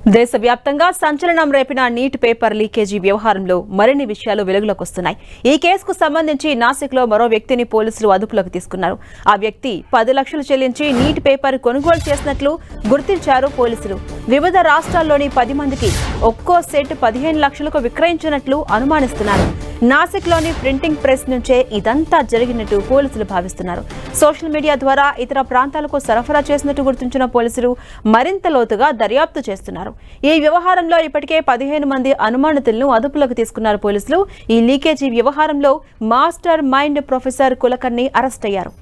దేశవ్యాప్తంగా సంచలనం రేపిన neat paper leakage వ్యవహారంలో మరిన్ని విషయాలు వెలుగులోకి వస్తున్నాయి. ఈ కేసుకు సంబంధించి నాసిక్లో మరో వ్యక్తిని పోలీసులు అదుపులోకి తీసుకున్నారు. ఆ వ్యక్తి 10 లక్షలు చెల్లించి నీట్ పేపర్ కొనుగోలు చేసినట్లు గుర్తించారు పోలీసులు. వివిధ రాష్ట్రాల్లోని 10 మందికి ఒక్కో సెట్ 15 లక్షలకు విక్రయించినట్లు అనుమానిస్తున్నారు. నాసిక్లోని ప్రింటింగ్ ప్రెస్ నుంచే ఇదంతా జరిగినట్టు పోలీసులు భావిస్తున్నారు. సోషల్ మీడియా ద్వారా ఇతర ప్రాంతాలకు సరఫరా చేసినట్టు గుర్తించిన పోలీసులు మరింత లోతుగా దర్యాప్తు చేస్తున్నారు. ఈ వ్యవహారంలో ఇప్పటికే 15 మంది అనుమానితులను అదుపులోకి తీసుకున్నారు పోలీసులు. ఈ లీకేజీ వ్యవహారంలో master mind professor Kulkarni arrest అయ్యారు.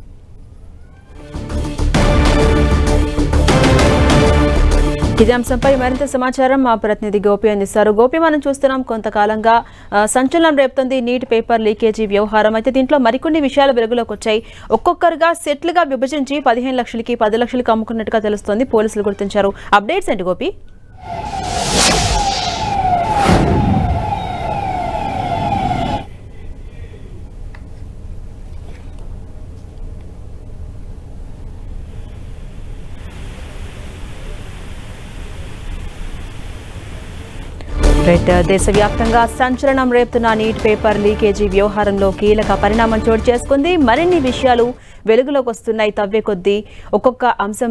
ఇదే అంశంపై మరింత సమాచారం మా ప్రతినిధి గోపి అందిస్తారు. గోపి, మనం చూస్తున్నాం కొంతకాలంగా సంచలనం రేపుతుంది నీట్ పేపర్ లీకేజీ వ్యవహారం. అయితే దీంట్లో మరికొన్ని విషయాలు వెలుగులోకి వచ్చాయి. ఒక్కొక్కరుగా సెట్లుగా విభజించి 15 లక్షలకి 10 లక్షలకి అమ్ముకున్నట్టుగా తెలుస్తోంది. పోలీసులు గుర్తించారు. అప్డేట్స్ ఏంటి గోపి? దేశవ్యాప్తంగా సంచలనం రేపుతున్న నీట్ పేపర్ లీకేజీ వ్యవహారంలో కీలక పరిణామం చోటు చేసుకుంది. మరిన్ని విషయాలు వెలుగులోకి వస్తున్నాయి. తవ్వే కొద్దీ ఒక్కొక్క అంశం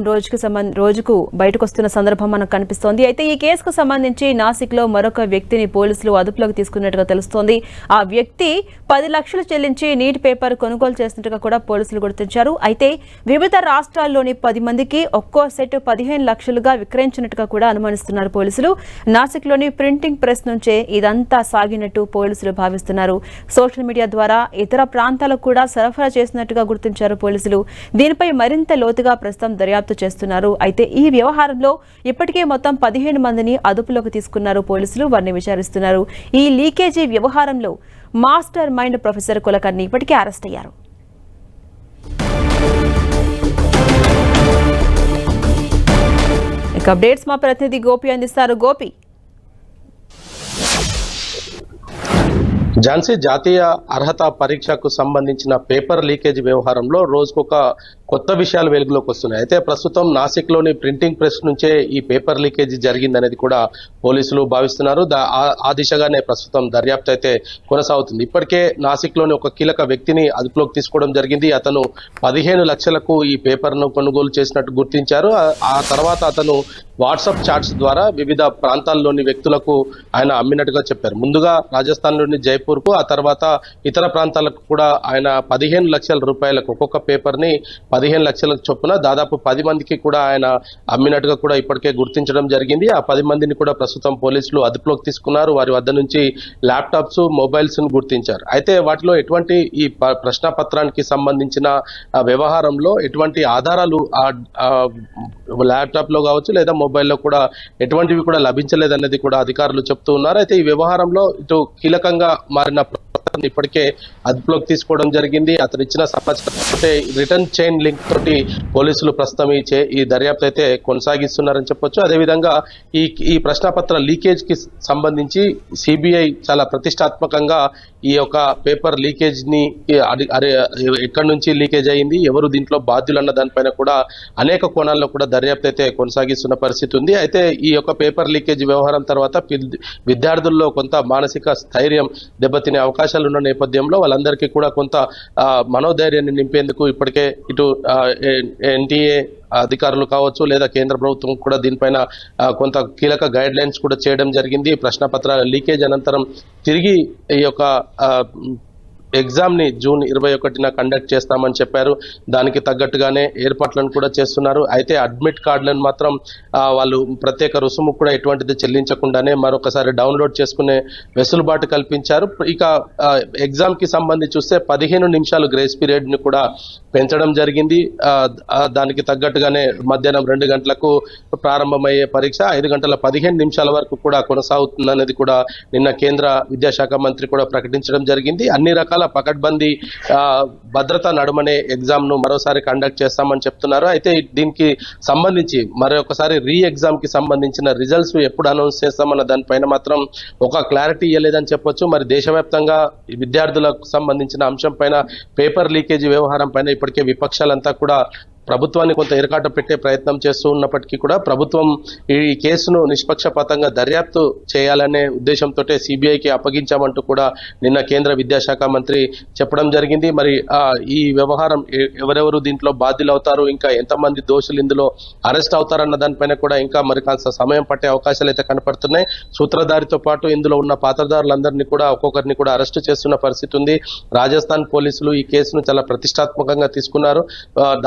రోజుకు బయటకు వస్తున్న సందర్భం మనకు కనిపిస్తోంది. అయితే ఈ కేసుకు సంబంధించి నాసిక్లో మరొక వ్యక్తిని పోలీసులు అదుపులోకి తీసుకున్నట్టుగా తెలుస్తోంది. ఆ వ్యక్తి 10 లక్షలు చెల్లించి నీట్ పేపర్ కొనుగోలు చేసినట్టుగా కూడా పోలీసులు గుర్తించారు. అయితే వివిధ రాష్ట్రాల్లోని 10 మందికి ఒక్కో సెట్ 15 లక్షలుగా విక్రయించినట్టుగా కూడా అనుమానిస్తున్నారు పోలీసులు. నాసిక్లోని ప్రింటింగ్ ప్రెస్ నుంచే ఇదంతా సాగినట్టు పోలీసులు భావిస్తున్నారు. సోషల్ మీడియా ద్వారా ఇతర ప్రాంతాలకు కూడా సరఫరా చేసినట్టుగా గుర్తించారు పోలీసులు. దీనిపై మరింత లోతుగా ప్రస్తుతం దర్యాప్తు చేస్తున్నారు. అయితే ఈ వ్యవహారంలో ఇప్పటికే మొత్తం 15 మందిని అదుపులోకి తీసుకున్నారు పోలీసులు. వారిని విచారిస్తున్నారు. ఈ లీకేజీ వ్యవహారంలో మాస్టర్ మైండ్ ప్రొఫెసర్ కులకర్ణి ఇప్పటికే అరెస్ట్ అయ్యారు. ఇక అప్డేట్స్ మా ప్రతినిధి గోపి అందిస్తారు. గోపి, ఝాన్సీ జాతీయ అర్హత పరీక్షకు సంబంధించిన పేపర్ లీకేజ్ వ్యవహారంలో రోజుకొక కొత్త విషయాలు వెలుగులోకి వస్తున్నాయి. అయితే ప్రస్తుతం నాసిక్లోని ప్రింటింగ్ ప్రెస్ నుంచే ఈ పేపర్ లీకేజ్ జరిగిందనేది కూడా పోలీసులు భావిస్తున్నారు. ఆ దిశగానే ప్రస్తుతం దర్యాప్తు అయితే కొనసాగుతుంది. ఇప్పటికే నాసిక్లోని ఒక కీలక వ్యక్తిని అదుపులోకి తీసుకోవడం జరిగింది. అతను 15 లక్షలకు ఈ పేపర్ను కొనుగోలు చేసినట్టు గుర్తించారు. ఆ తర్వాత అతను వాట్సాప్ చాట్స్ ద్వారా వివిధ ప్రాంతాల్లోని వ్యక్తులకు ఆయన అమ్మినట్టుగా చెప్పారు. ముందుగా రాజస్థాన్లోని జైపూర్కు, ఆ తర్వాత ఇతర ప్రాంతాలకు కూడా ఆయన 15 లక్షల రూపాయలకు ఒక్కొక్క పేపర్ని 15 లక్షలకు చొప్పున దాదాపు 10 మందికి కూడా ఆయన అమ్మినట్టుగా కూడా ఇప్పటికే గుర్తించడం జరిగింది. ఆ 10 మందిని కూడా ప్రస్తుతం పోలీసులు అదుపులోకి తీసుకున్నారు. వారి వద్ద నుంచి ల్యాప్టాప్స్, మొబైల్స్ ను గుర్తించారు. అయితే వాటిలో ఎటువంటి ఈ ప్రశ్నపత్రానికి సంబంధించిన వ్యవహారంలో ఎటువంటి ఆధారాలు ల్యాప్టాప్ లో కావచ్చు లేదా మొబైల్లో కూడా ఎటువంటివి కూడా లభించలేదన్నది కూడా అధికారులు చెప్తూ ఉన్నారు. అయితే ఈ వ్యవహారంలో ఇటు కీలకంగా మారిన ఇప్పటికే అదుపులోకి తీసుకోవడం జరిగింది. అతను ఇచ్చిన సమాచారం రిటర్న్ చైన్ లింక్ తోటి పోలీసులు ప్రస్తుతం ఈ దర్యాప్తు అయితే కొనసాగిస్తున్నారని చెప్పొచ్చు. అదేవిధంగా ఈ ప్రశ్నపత్ర లీకేజ్ కి సంబంధించి సిబిఐ చాలా ప్రతిష్టాత్మకంగా ఈ యొక్క పేపర్ లీకేజ్ ని ఎక్కడి నుంచి లీకేజ్ అయింది, ఎవరు దీంట్లో బాధ్యులు అన్న దానిపైన కూడా అనేక కోణాల్లో కూడా దర్యాప్తు అయితే కొనసాగిస్తున్న పరిస్థితి ఉంది. అయితే ఈ యొక్క పేపర్ లీకేజ్ వ్యవహారం తర్వాత విద్యార్థుల్లో కొంత మానసిక స్థైర్యం దెబ్బతినే అవకాశాలు ఉన్న నేపథ్యంలో వాళ్ళందరికీ కూడా కొంత మనోధైర్యాన్ని నింపేందుకు ఇప్పటికే ఇటు ఎన్టీఏ అధికారులు కావచ్చు లేదా కేంద్ర ప్రభుత్వం కూడా దీనిపైన కొంత కీలక గైడ్ లైన్స్ కూడా చేయడం జరిగింది. ప్రశ్నపత్రాల లీకేజ్ అనంతరం తిరిగి ఈ యొక్క ఎగ్జామ్ ని జూన్ 21న కండక్ట్ చేస్తామని చెప్పారు. దానికి తగ్గట్టుగానే ఏర్పాట్లను కూడా చేస్తున్నారు. అయితే అడ్మిట్ కార్డులను మాత్రం వాళ్ళు ప్రత్యేక రుసుము కూడా ఎటువంటిది చెల్లించకుండానే మరొకసారి డౌన్లోడ్ చేసుకునే వెసులుబాటు కల్పించారు. ఇక ఎగ్జామ్ కి సంబంధించి చూస్తే 15 నిమిషాలు గ్రేస్ పీరియడ్ ని కూడా పెంచడం జరిగింది. దానికి తగ్గట్టుగానే మధ్యాహ్నం 2 గంటలకు ప్రారంభమయ్యే పరీక్ష 5 గంటల 15 నిమిషాల వరకు కూడా కొనసాగుతుందనేది కూడా నిన్న కేంద్ర విద్యాశాఖ మంత్రి కూడా ప్రకటించడం జరిగింది. అన్ని రకాల పకడ్బందీ భద్రతా నడుమనే ఎగ్జామ్ ను మరోసారి కండక్ట్ చేస్తామని చెప్తున్నారు. అయితే దీనికి సంబంధించి మరొకసారి రీ ఎగ్జామ్ కి సంబంధించిన రిజల్ట్స్ ఎప్పుడు అనౌన్స్ చేస్తామన్న దానిపైన మాత్రం ఒక క్లారిటీ ఇవ్వలేదని చెప్పొచ్చు. మరి దేశవ్యాప్తంగా విద్యార్థులకు సంబంధించిన అంశం పైన పేపర్ లీకేజీ వ్యవహారం పైన ఇప్పటికే విపక్షాలంతా కూడా ప్రభుత్వాన్ని కొంత ఇరకాట పెట్టే ప్రయత్నం చేస్తూ ఉన్నప్పటికీ కూడా ప్రభుత్వం ఈ కేసును నిష్పక్షపాతంగా దర్యాప్తు చేయాలనే ఉద్దేశంతో సిబిఐకి అప్పగించామంటూ కూడా నిన్న కేంద్ర విద్యాశాఖ మంత్రి చెప్పడం జరిగింది. మరి ఈ వ్యవహారం ఎవరెవరు దీంట్లో బాధ్యులు అవుతారు, ఇంకా ఎంతమంది దోషులు ఇందులో అరెస్ట్ అవుతారన్న దానిపైన కూడా ఇంకా మరి కాస్త సమయం పట్టే అవకాశాలు అయితే కనపడుతున్నాయి. సూత్రధారితో పాటు ఇందులో ఉన్న పాత్రధారులందరినీ కూడా ఒక్కొక్కరిని కూడా అరెస్టు చేస్తున్న పరిస్థితి ఉంది. రాజస్థాన్ పోలీసులు ఈ కేసును చాలా ప్రతిష్టాత్మకంగా తీసుకున్నారు.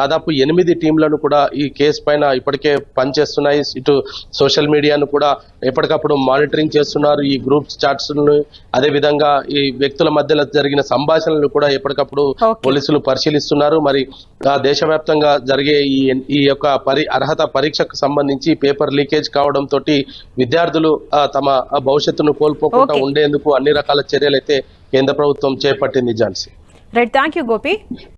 దాదాపు 8 టీంలను కూడా ఈ కేసు పైన ఇప్పటికే పనిచేస్తున్నాయి. ఇటు సోషల్ మీడియాను కూడా ఎప్పటికప్పుడు మానిటరింగ్ చేస్తున్నారు. ఈ గ్రూప్ చాట్స్ అదే విధంగా ఈ వ్యక్తుల మధ్యలో జరిగిన సంభాషణలు కూడా ఎప్పటికప్పుడు పోలీసులు పరిశీలిస్తున్నారు. మరి దేశవ్యాప్తంగా జరిగే ఈ యొక్క అర్హత పరీక్షకు సంబంధించి పేపర్ లీకేజ్ కావడంతో విద్యార్థులు తమ భవిష్యత్తును కోల్పోకుండా ఉండేందుకు అన్ని రకాల చర్యలు అయితే కేంద్ర ప్రభుత్వం చేపట్టింది. Jhansi. Right, thank you Gopi.